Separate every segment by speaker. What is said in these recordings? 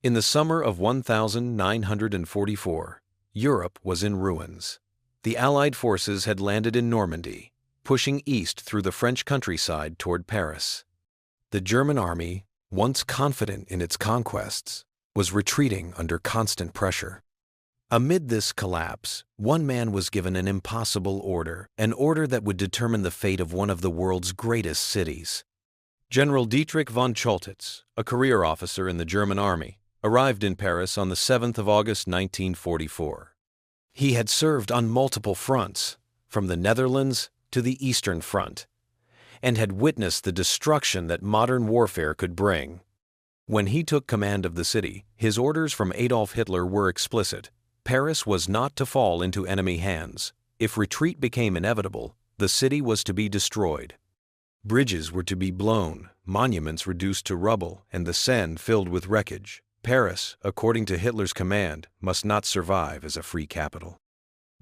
Speaker 1: In the summer of 1944, Europe was in ruins. The Allied forces had landed in Normandy, pushing east through the French countryside toward Paris. The German army, once confident in its conquests, was retreating under constant pressure. Amid this collapse, one man was given an impossible order, an order that would determine the fate of one of the world's greatest cities. General Dietrich von Choltitz, a career officer in the German army, arrived in Paris on the 7th of August 1944. He had served on multiple fronts, from the Netherlands to the Eastern Front, and had witnessed the destruction that modern warfare could bring. When he took command of the city, his orders from Adolf Hitler were explicit. Paris was not to fall into enemy hands. If retreat became inevitable, the city was to be destroyed. Bridges were to be blown, monuments reduced to rubble, and the Seine filled with wreckage. Paris, according to Hitler's command, must not survive as a free capital.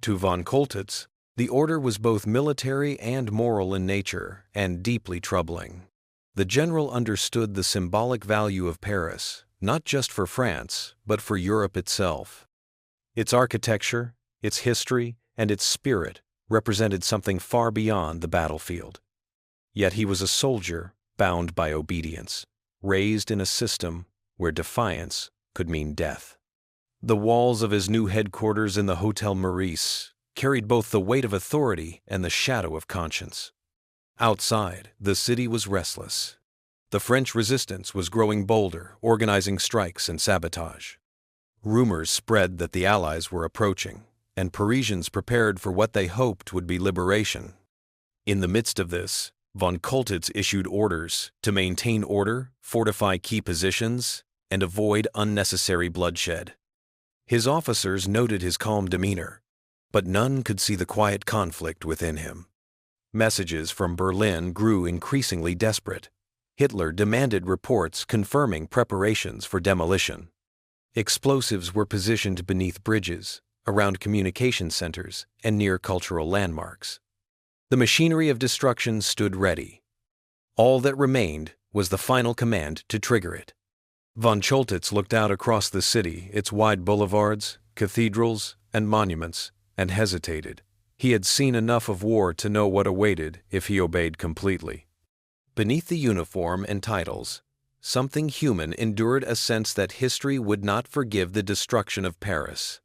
Speaker 1: To von Choltitz, the order was both military and moral in nature, and deeply troubling. The general understood the symbolic value of Paris, not just for France, but for Europe itself. Its architecture, its history, and its spirit represented something far beyond the battlefield. Yet he was a soldier bound by obedience, raised in a system where defiance could mean death. The walls of his new headquarters in the Hotel Meurice carried both the weight of authority and the shadow of conscience. Outside, the city was restless. The French resistance was growing bolder, organizing strikes and sabotage. Rumors spread that the Allies were approaching, and Parisians prepared for what they hoped would be liberation. In the midst of this, von Choltitz issued orders to maintain order, fortify key positions, and avoid unnecessary bloodshed. His officers noted his calm demeanor, but none could see the quiet conflict within him. Messages from Berlin grew increasingly desperate. Hitler demanded reports confirming preparations for demolition. Explosives were positioned beneath bridges, around communication centers, and near cultural landmarks. The machinery of destruction stood ready. All that remained was the final command to trigger it. Von Choltitz looked out across the city, its wide boulevards, cathedrals, and monuments, and hesitated. He had seen enough of war to know what awaited if he obeyed completely. Beneath the uniform and titles, something human endured a sense that history would not forgive the destruction of Paris.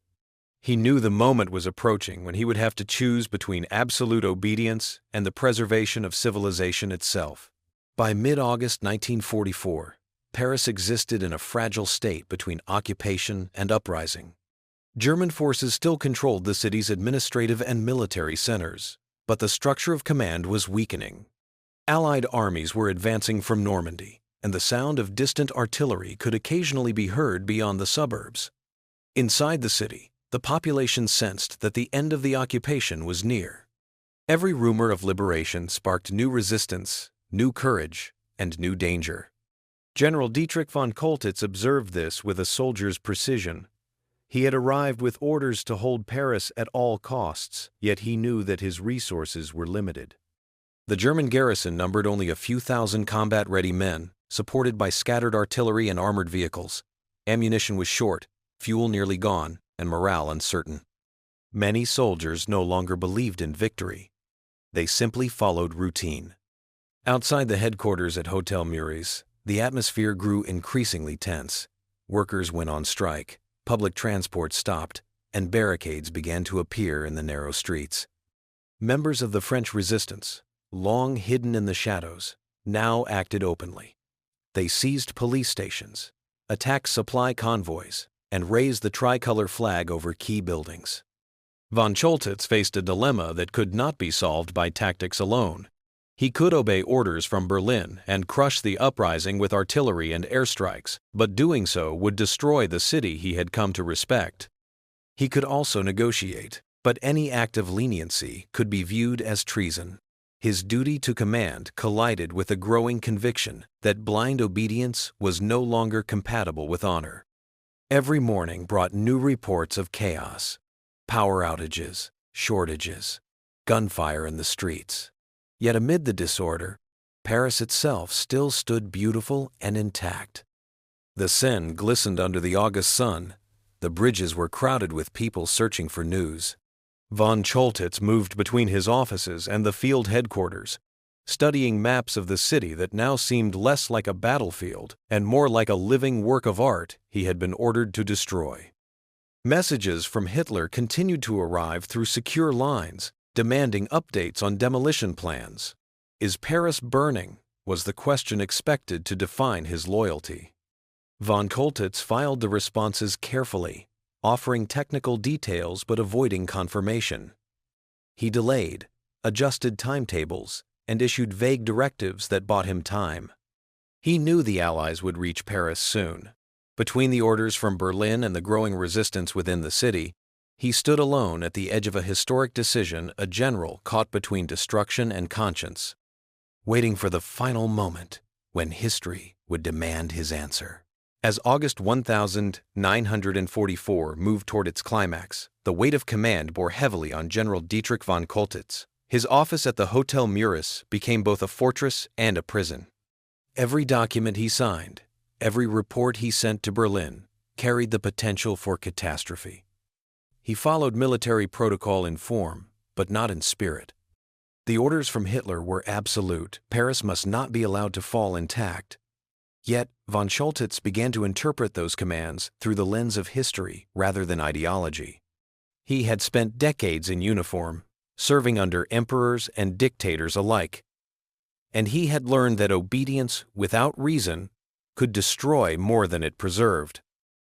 Speaker 1: He knew the moment was approaching when he would have to choose between absolute obedience and the preservation of civilization itself. By mid-August 1944, Paris existed in a fragile state between occupation and uprising. German forces still controlled the city's administrative and military centers, but the structure of command was weakening. Allied armies were advancing from Normandy, and the sound of distant artillery could occasionally be heard beyond the suburbs. Inside the city, the population sensed that the end of the occupation was near. Every rumor of liberation sparked new resistance, new courage, and new danger. General Dietrich von Choltitz observed this with a soldier's precision. He had arrived with orders to hold Paris at all costs, yet he knew that his resources were limited. The German garrison numbered only a few thousand combat-ready men, supported by scattered artillery and armored vehicles. Ammunition was short, fuel nearly gone, and morale uncertain. Many soldiers no longer believed in victory. They simply followed routine. Outside the headquarters at Hotel Meurice, the atmosphere grew increasingly tense. Workers went on strike, public transport stopped, and barricades began to appear in the narrow streets. Members of the French resistance, long hidden in the shadows, now acted openly. They seized police stations, attacked supply convoys, and raised the tricolor flag over key buildings. Von Choltitz faced a dilemma that could not be solved by tactics alone. He could obey orders from Berlin and crush the uprising with artillery and airstrikes, but doing so would destroy the city he had come to respect. He could also negotiate, but any act of leniency could be viewed as treason. His duty to command collided with a growing conviction that blind obedience was no longer compatible with honor. Every morning brought new reports of chaos, power outages, shortages, gunfire in the streets. Yet amid the disorder, Paris itself still stood beautiful and intact. The Seine glistened under the August sun. The bridges were crowded with people searching for news. Von Choltitz moved between his offices and the field headquarters, studying maps of the city that now seemed less like a battlefield and more like a living work of art he had been ordered to destroy. Messages from Hitler continued to arrive through secure lines, demanding updates on demolition plans. "Is Paris burning?" was the question expected to define his loyalty. Von Choltitz filed the responses carefully, offering technical details but avoiding confirmation. He delayed, adjusted timetables, and issued vague directives that bought him time. He knew the Allies would reach Paris soon. Between the orders from Berlin and the growing resistance within the city, he stood alone at the edge of a historic decision, a general caught between destruction and conscience, waiting for the final moment when history would demand his answer. As August 1944 moved toward its climax, the weight of command bore heavily on General Dietrich von Choltitz. His office at the Hotel Muris became both a fortress and a prison. Every document he signed, every report he sent to Berlin, carried the potential for catastrophe. He followed military protocol in form, but not in spirit. The orders from Hitler were absolute. Paris must not be allowed to fall intact. Yet, von Choltitz began to interpret those commands through the lens of history rather than ideology. He had spent decades in uniform, serving under emperors and dictators alike, and he had learned that obedience without reason could destroy more than it preserved.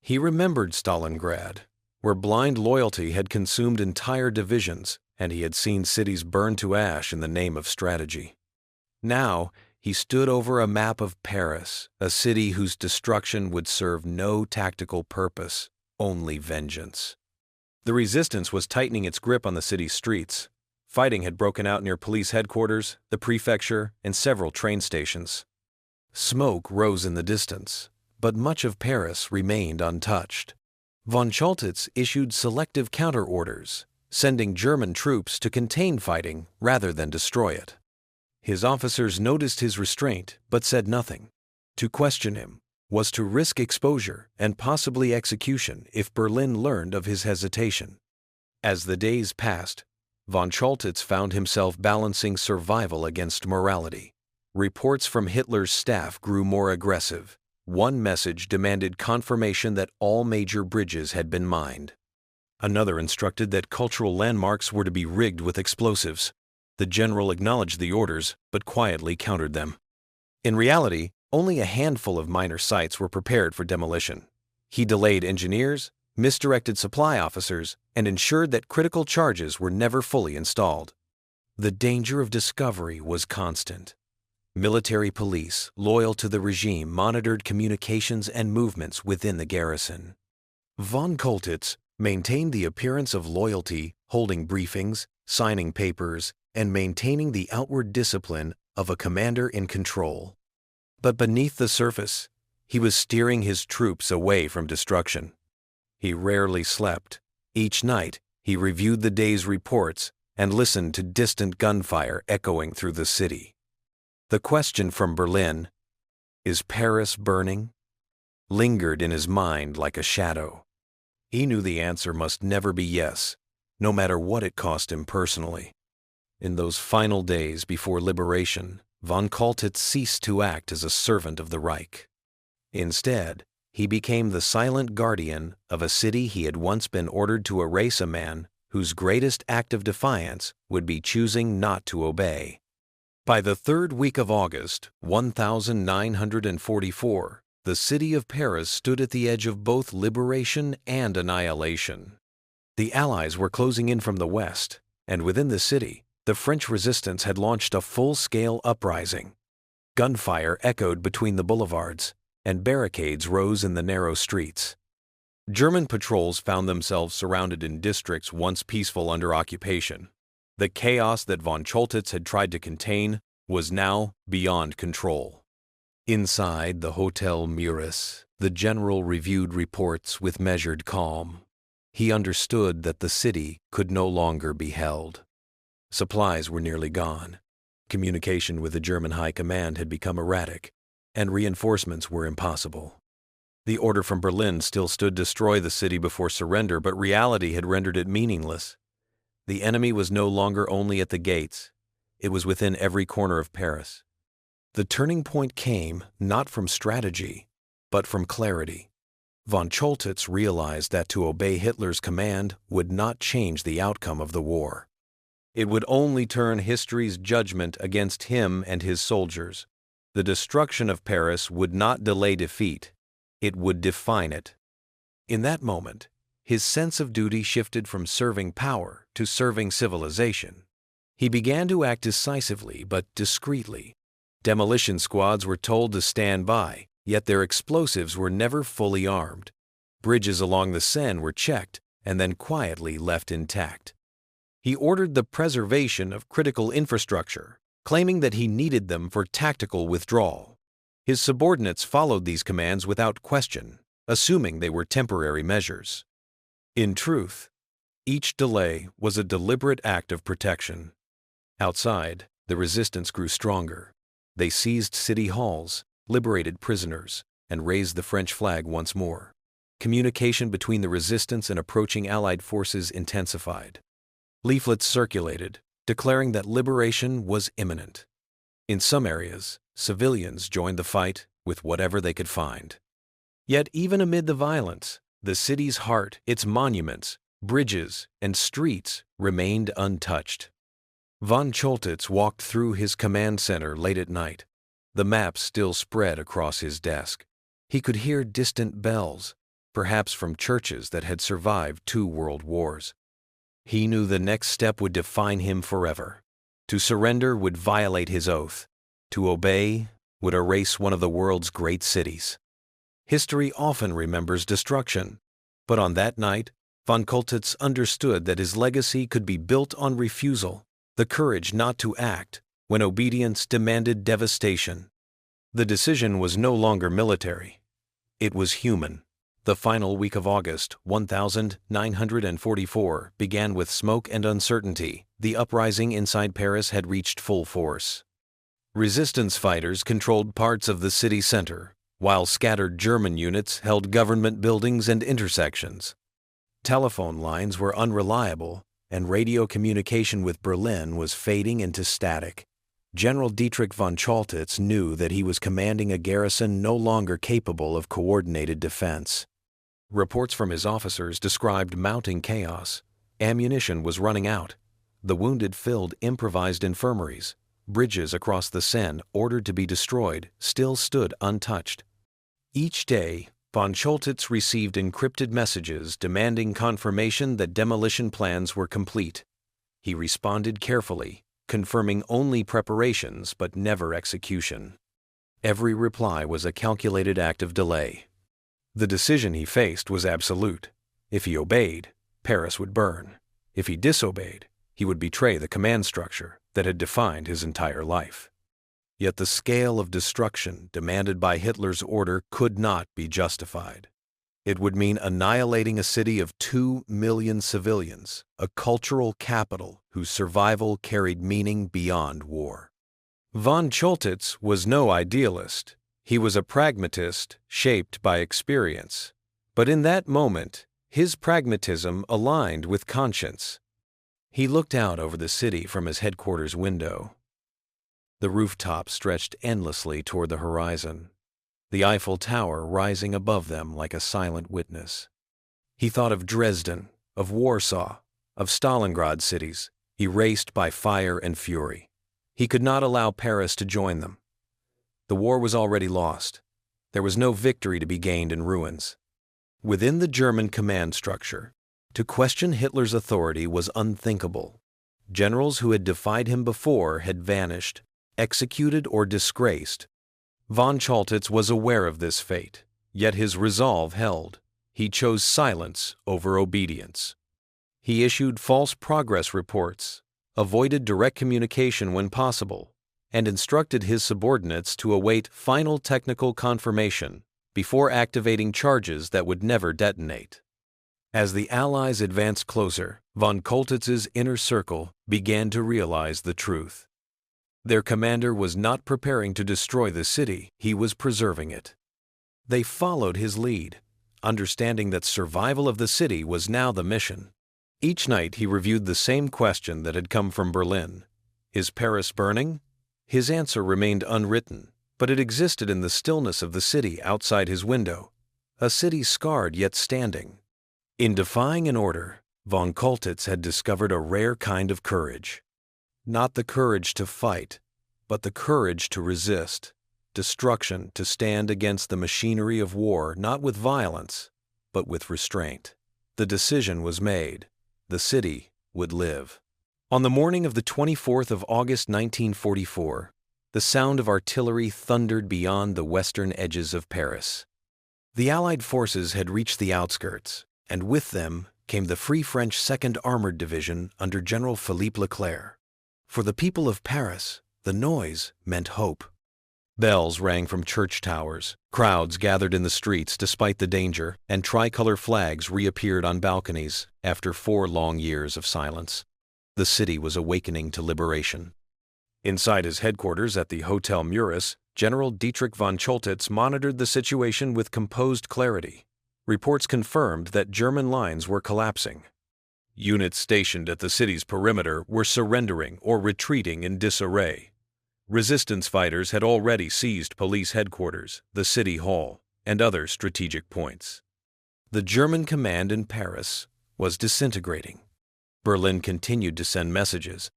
Speaker 1: He remembered Stalingrad, where blind loyalty had consumed entire divisions, and he had seen cities burn to ash in the name of strategy. Now, he stood over a map of Paris, a city whose destruction would serve no tactical purpose, only vengeance. The resistance was tightening its grip on the city's streets. Fighting had broken out near police headquarters, the prefecture, and several train stations. Smoke rose in the distance, but much of Paris remained untouched. Von Choltitz issued selective counter-orders, sending German troops to contain fighting rather than destroy it. His officers noticed his restraint but said nothing. To question him was to risk exposure and possibly execution if Berlin learned of his hesitation. As the days passed, von Choltitz found himself balancing survival against morality. Reports from Hitler's staff grew more aggressive. One message demanded confirmation that all major bridges had been mined. Another instructed that cultural landmarks were to be rigged with explosives. The general acknowledged the orders, but quietly countered them. In reality, only a handful of minor sites were prepared for demolition. He delayed engineers, misdirected supply officers, and ensured that critical charges were never fully installed. The danger of discovery was constant. Military police, loyal to the regime, monitored communications and movements within the garrison. Von Choltitz maintained the appearance of loyalty, holding briefings, signing papers, and maintaining the outward discipline of a commander in control. But beneath the surface, he was steering his troops away from destruction. He rarely slept. Each night, he reviewed the day's reports and listened to distant gunfire echoing through the city. The question from Berlin, "Is Paris burning?" lingered in his mind like a shadow. He knew the answer must never be yes, no matter what it cost him personally. In those final days before liberation, von Choltitz ceased to act as a servant of the Reich. Instead, he became the silent guardian of a city he had once been ordered to erase, a man whose greatest act of defiance would be choosing not to obey. By the third week of August, 1944, the city of Paris stood at the edge of both liberation and annihilation. The Allies were closing in from the west, and within the city, the French resistance had launched a full-scale uprising. Gunfire echoed between the boulevards, and barricades rose in the narrow streets. German patrols found themselves surrounded in districts once peaceful under occupation. The chaos that von Choltitz had tried to contain was now beyond control. Inside the Hotel Muris, the general reviewed reports with measured calm. He understood that the city could no longer be held. Supplies were nearly gone. Communication with the German High Command had become erratic, and reinforcements were impossible. The order from Berlin still stood: destroy the city before surrender, but reality had rendered it meaningless. The enemy was no longer only at the gates, it was within every corner of Paris. The turning point came not from strategy, but from clarity. Von Choltitz realized that to obey Hitler's command would not change the outcome of the war. It would only turn history's judgment against him and his soldiers. The destruction of Paris would not delay defeat, it would define it. In that moment, his sense of duty shifted from serving power to serving civilization. He began to act decisively but discreetly. Demolition squads were told to stand by, yet their explosives were never fully armed. Bridges along the Seine were checked and then quietly left intact. He ordered the preservation of critical infrastructure, claiming that he needed them for tactical withdrawal. His subordinates followed these commands without question, assuming they were temporary measures. In truth, each delay was a deliberate act of protection. Outside, the resistance grew stronger. They seized city halls, liberated prisoners, and raised the French flag once more. Communication between the resistance and approaching Allied forces intensified. Leaflets circulated, declaring that liberation was imminent. In some areas, civilians joined the fight with whatever they could find. Yet even amid the violence, the city's heart, its monuments, bridges, and streets remained untouched. Von Choltitz walked through his command center late at night. The maps still spread across his desk. He could hear distant bells, perhaps from churches that had survived 2 world wars. He knew the next step would define him forever. To surrender would violate his oath. To obey would erase one of the world's great cities. History often remembers destruction, but on that night, von Choltitz understood that his legacy could be built on refusal, the courage not to act when obedience demanded devastation. The decision was no longer military. It was human. The final week of August 1944 began with smoke and uncertainty. The uprising inside Paris had reached full force. Resistance fighters controlled parts of the city center, while scattered German units held government buildings and intersections. Telephone lines were unreliable, and radio communication with Berlin was fading into static. General Dietrich von Choltitz knew that he was commanding a garrison no longer capable of coordinated defense. Reports from his officers described mounting chaos. Ammunition was running out. The wounded filled improvised infirmaries. Bridges across the Seine, ordered to be destroyed, still stood untouched. Each day, von Choltitz received encrypted messages demanding confirmation that demolition plans were complete. He responded carefully, confirming only preparations but never execution. Every reply was a calculated act of delay. The decision he faced was absolute. If he obeyed, Paris would burn. If he disobeyed, he would betray the command structure that had defined his entire life. Yet the scale of destruction demanded by Hitler's order could not be justified. It would mean annihilating a city of 2 million civilians, a cultural capital whose survival carried meaning beyond war. Von Choltitz was no idealist. He was a pragmatist shaped by experience. But in that moment, his pragmatism aligned with conscience. He looked out over the city from his headquarters window. The rooftop stretched endlessly toward the horizon, the Eiffel Tower rising above them like a silent witness. He thought of Dresden, of Warsaw, of Stalingrad cities, erased by fire and fury. He could not allow Paris to join them. The war was already lost. There was no victory to be gained in ruins. Within the German command structure, to question Hitler's authority was unthinkable. Generals who had defied him before had vanished, executed or disgraced. Von Choltitz was aware of this fate, yet his resolve held. He chose silence over obedience. He issued false progress reports, avoided direct communication when possible, and instructed his subordinates to await final technical confirmation before activating charges that would never detonate. As the Allies advanced closer, von Choltitz's inner circle began to realize the truth. Their commander was not preparing to destroy the city, he was preserving it. They followed his lead, understanding that survival of the city was now the mission. Each night he reviewed the same question that had come from Berlin. Is Paris burning? His answer remained unwritten, but it existed in the stillness of the city outside his window, a city scarred yet standing. In defying an order, von Choltitz had discovered a rare kind of courage. Not the courage to fight, but the courage to resist. Destruction to stand against the machinery of war, not with violence, but with restraint. The decision was made. The city would live. On the morning of the 24th of August 1944, the sound of artillery thundered beyond the western edges of Paris. The Allied forces had reached the outskirts, and with them came the Free French 2nd Armored Division under General Philippe Leclerc. For the people of Paris, the noise meant hope. Bells rang from church towers, crowds gathered in the streets despite the danger, and tricolor flags reappeared on balconies after 4 long years of silence. The city was awakening to liberation. Inside his headquarters at the Hotel Muris, General Dietrich von Choltitz monitored the situation with composed clarity. Reports confirmed that German lines were collapsing. Units stationed at the city's perimeter were surrendering or retreating in disarray. Resistance fighters had already seized police headquarters, the city hall, and other strategic points. The German command in Paris was disintegrating. Berlin continued to send messages.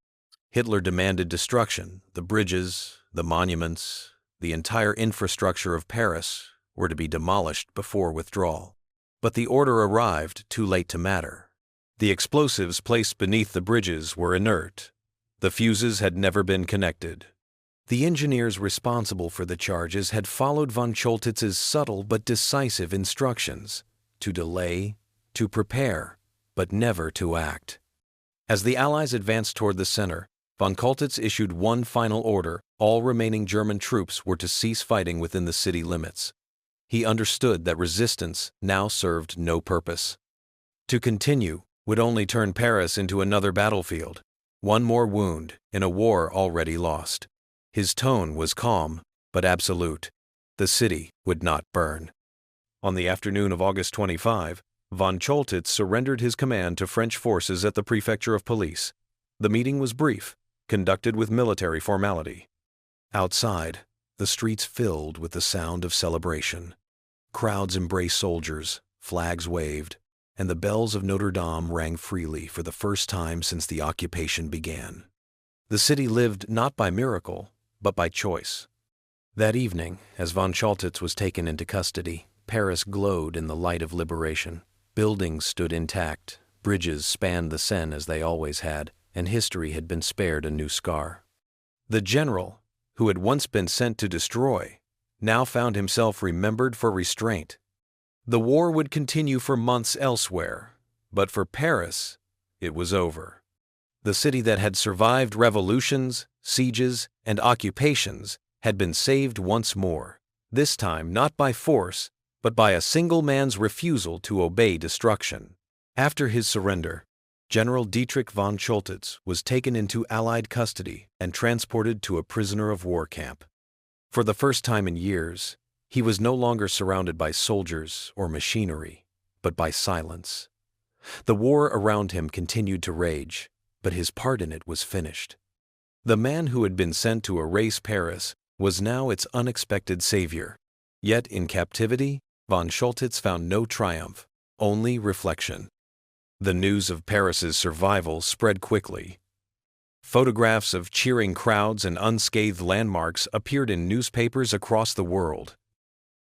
Speaker 1: Hitler demanded destruction. The bridges, the monuments, the entire infrastructure of Paris were to be demolished before withdrawal. But the order arrived too late to matter. The explosives placed beneath the bridges were inert. The fuses had never been connected. The engineers responsible for the charges had followed von Choltitz's subtle but decisive instructions to delay, to prepare, but never to act. As the Allies advanced toward the center, von Choltitz issued one final order: all remaining German troops were to cease fighting within the city limits. He understood that resistance now served no purpose. To continue would only turn Paris into another battlefield, one more wound in a war already lost. His tone was calm, but absolute. The city would not burn. On the afternoon of August 25, von Choltitz surrendered his command to French forces at the Prefecture of Police. The meeting was brief, conducted with military formality. Outside, the streets filled with the sound of celebration. Crowds embraced soldiers, flags waved, and the bells of Notre Dame rang freely for the first time since the occupation began. The city lived not by miracle, but by choice. That evening, as von Choltitz was taken into custody, Paris glowed in the light of liberation. Buildings stood intact, bridges spanned the Seine as they always had, and history had been spared a new scar. The general, who had once been sent to destroy, now found himself remembered for restraint. The war would continue for months elsewhere, but for Paris, it was over. The city that had survived revolutions, sieges, and occupations had been saved once more, this time not by force, but by a single man's refusal to obey destruction. After his surrender, General Dietrich von Choltitz was taken into Allied custody and transported to a prisoner of war camp. For the first time in years, he was no longer surrounded by soldiers or machinery, but by silence. The war around him continued to rage, but his part in it was finished. The man who had been sent to erase Paris was now its unexpected savior. Yet in captivity, von Choltitz found no triumph, only reflection. The news of Paris's survival spread quickly. Photographs of cheering crowds and unscathed landmarks appeared in newspapers across the world.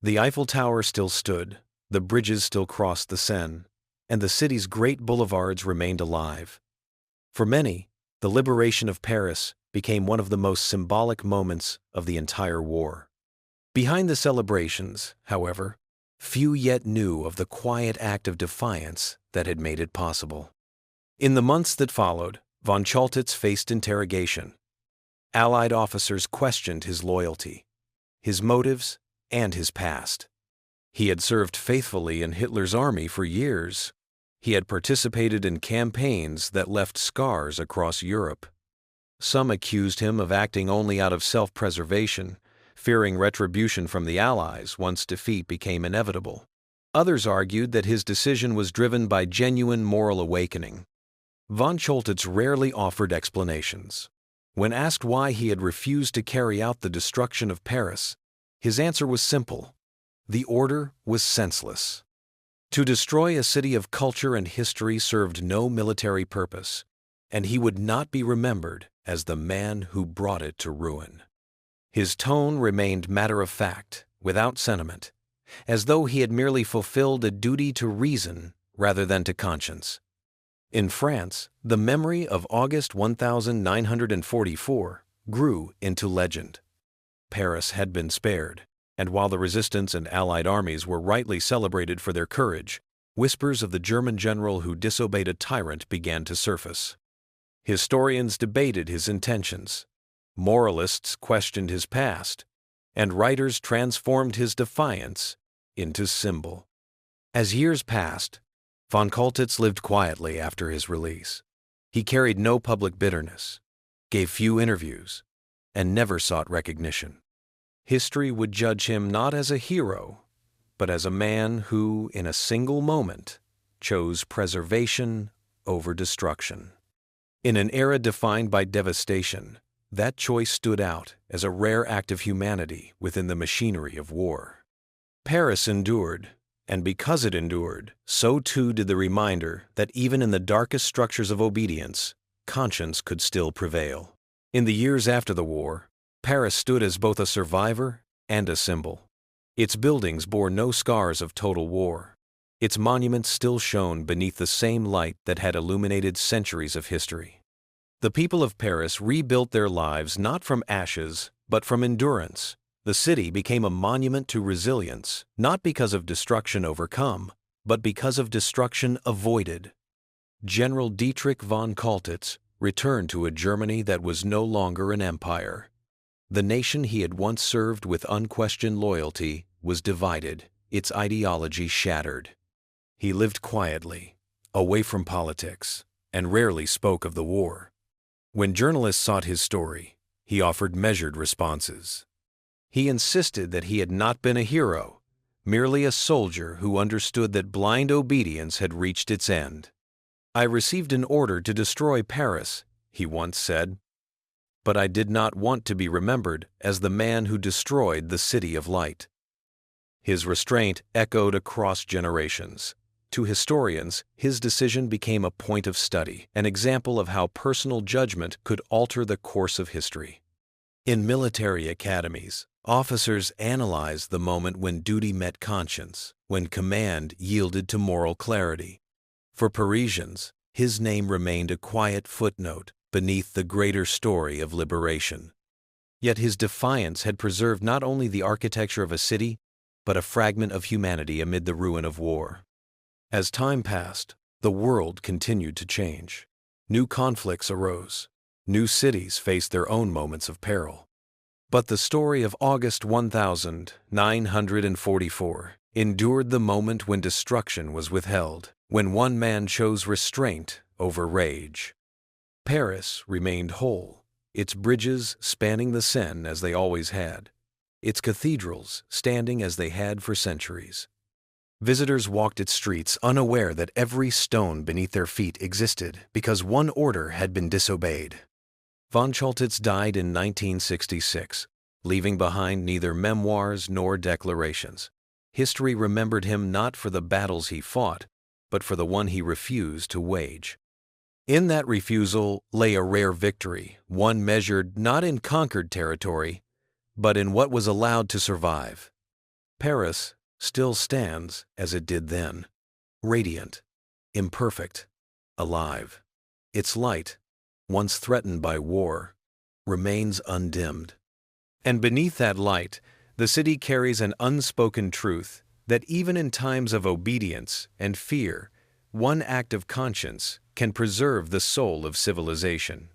Speaker 1: The Eiffel Tower still stood, the bridges still crossed the Seine, and the city's great boulevards remained alive. For many, the liberation of Paris became one of the most symbolic moments of the entire war. Behind the celebrations, however, few yet knew of the quiet act of defiance that had made it possible. In the months that followed, von Choltitz faced interrogation. Allied officers questioned his loyalty, his motives, and his past. He had served faithfully in Hitler's army for years. He had participated in campaigns that left scars across Europe. Some accused him of acting only out of self-preservation, fearing retribution from the Allies once defeat became inevitable. Others argued that his decision was driven by genuine moral awakening. Von Choltitz rarely offered explanations. When asked why he had refused to carry out the destruction of Paris, his answer was simple: the order was senseless. To destroy a city of culture and history served no military purpose, and he would not be remembered as the man who brought it to ruin. His tone remained matter-of-fact, without sentiment, as though he had merely fulfilled a duty to reason rather than to conscience. In France, the memory of August 1944 grew into legend. Paris had been spared, and while the resistance and Allied armies were rightly celebrated for their courage, whispers of the German general who disobeyed a tyrant began to surface. Historians debated his intentions, moralists questioned his past, and writers transformed his defiance into symbol. As years passed, von Choltitz lived quietly after his release. He carried no public bitterness, gave few interviews, and never sought recognition. History would judge him not as a hero, but as a man who, in a single moment, chose preservation over destruction. In an era defined by devastation, that choice stood out as a rare act of humanity within the machinery of war. Paris endured, and because it endured, so too did the reminder that even in the darkest structures of obedience, conscience could still prevail. In the years after the war, Paris stood as both a survivor and a symbol. Its buildings bore no scars of total war. Its monuments still shone beneath the same light that had illuminated centuries of history. The people of Paris rebuilt their lives not from ashes, but from endurance. The city became a monument to resilience, not because of destruction overcome, but because of destruction avoided. General Dietrich von Choltitz returned to a Germany that was no longer an empire. The nation he had once served with unquestioned loyalty was divided, its ideology shattered. He lived quietly, away from politics, and rarely spoke of the war. When journalists sought his story, he offered measured responses. He insisted that he had not been a hero, merely a soldier who understood that blind obedience had reached its end. "I received an order to destroy Paris," he once said, "but I did not want to be remembered as the man who destroyed the City of Light." His restraint echoed across generations. To historians, his decision became a point of study, an example of how personal judgment could alter the course of history. In military academies, officers analyzed the moment when duty met conscience, when command yielded to moral clarity. For Parisians, his name remained a quiet footnote beneath the greater story of liberation. Yet his defiance had preserved not only the architecture of a city, but a fragment of humanity amid the ruin of war. As time passed, the world continued to change. New conflicts arose. New cities faced their own moments of peril. But the story of August 1944 endured the moment when destruction was withheld, when one man chose restraint over rage. Paris remained whole, its bridges spanning the Seine as they always had, its cathedrals standing as they had for centuries. Visitors walked its streets unaware that every stone beneath their feet existed because one order had been disobeyed. Von Choltitz died in 1966, leaving behind neither memoirs nor declarations. History remembered him not for the battles he fought, but for the one he refused to wage. In that refusal lay a rare victory, one measured not in conquered territory, but in what was allowed to survive. Paris still stands as it did then, radiant, imperfect, alive. Its light, once threatened by war, remains undimmed. And beneath that light, the city carries an unspoken truth that even in times of obedience and fear, one act of conscience can preserve the soul of civilization.